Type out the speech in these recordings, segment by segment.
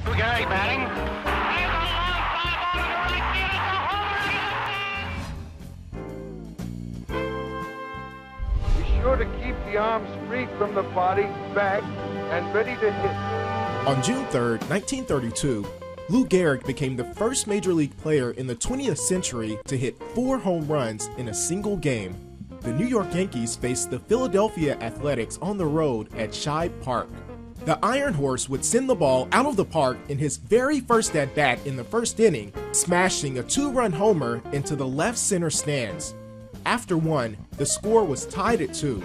Lou Gehrig batting. Be sure to keep the arms free from the body, back, and ready to hit. On June 3, 1932, Lou Gehrig became the first major league player in the 20th century to hit 4 home runs in a single game. The New York Yankees faced the Philadelphia Athletics on the road at Shibe Park. The Iron Horse would send the ball out of the park in his very first at-bat in the first inning, smashing a 2-run homer into the left center stands. After 1, the score was tied at 2.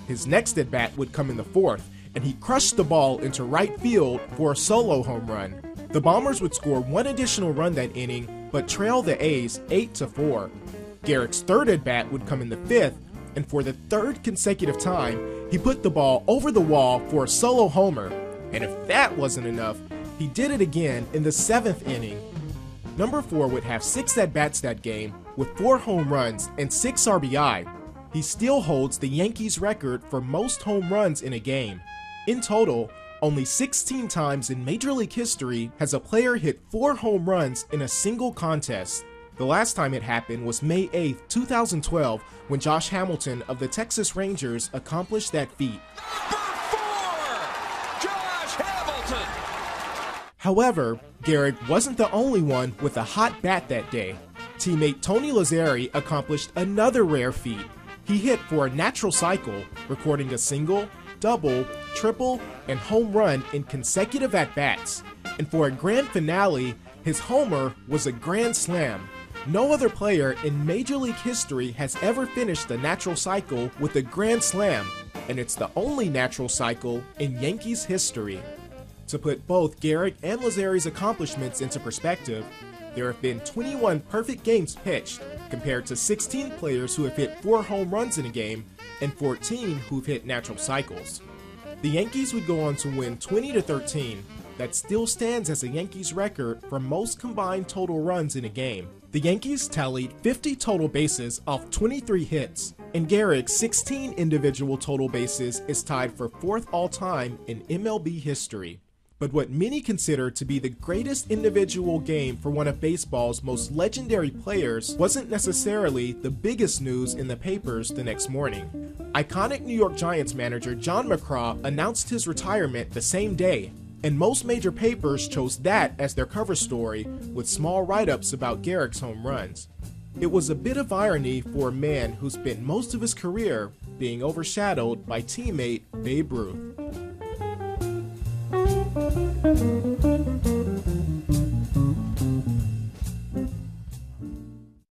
His next at-bat would come in the 4th, and he crushed the ball into right field for a solo home run. The Bombers would score 1 additional run that inning, but trail the A's 8-4. Gehrig's third at-bat would come in the 5th, and for the 3rd consecutive time, he put the ball over the wall for a solo homer. And if that wasn't enough, he did it again in the 7th inning. Number 4 would have 6 at-bats that game, with 4 home runs and 6 RBI. He still holds the Yankees record for most home runs in a game. In total, only 16 times in Major League history has a player hit 4 home runs in a single contest. The last time it happened was May 8, 2012, when Josh Hamilton of the Texas Rangers accomplished that feat. Number 4, Josh Hamilton. However, Gehrig wasn't the only one with a hot bat that day. Teammate Tony Lazzeri accomplished another rare feat. He hit for a natural cycle, recording a single, double, triple, and home run in consecutive at-bats. And for a grand finale, his homer was a grand slam. No other player in Major League history has ever finished the natural cycle with a grand slam, and it's the only natural cycle in Yankees history. To put both Gehrig and Lazzeri's accomplishments into perspective, there have been 21 perfect games pitched, compared to 16 players who have hit 4 home runs in a game and 14 who've hit natural cycles. The Yankees would go on to win 20-13. That still stands as a Yankees record for most combined total runs in a game. The Yankees tallied 50 total bases off 23 hits, and Gehrig's 16 individual total bases is tied for 4th all-time in MLB history. But what many consider to be the greatest individual game for one of baseball's most legendary players wasn't necessarily the biggest news in the papers the next morning. Iconic New York Giants manager John McCraw announced his retirement the same day, and most major papers chose that as their cover story, with small write-ups about Gehrig's home runs. It was a bit of irony for a man who spent most of his career being overshadowed by teammate Babe Ruth.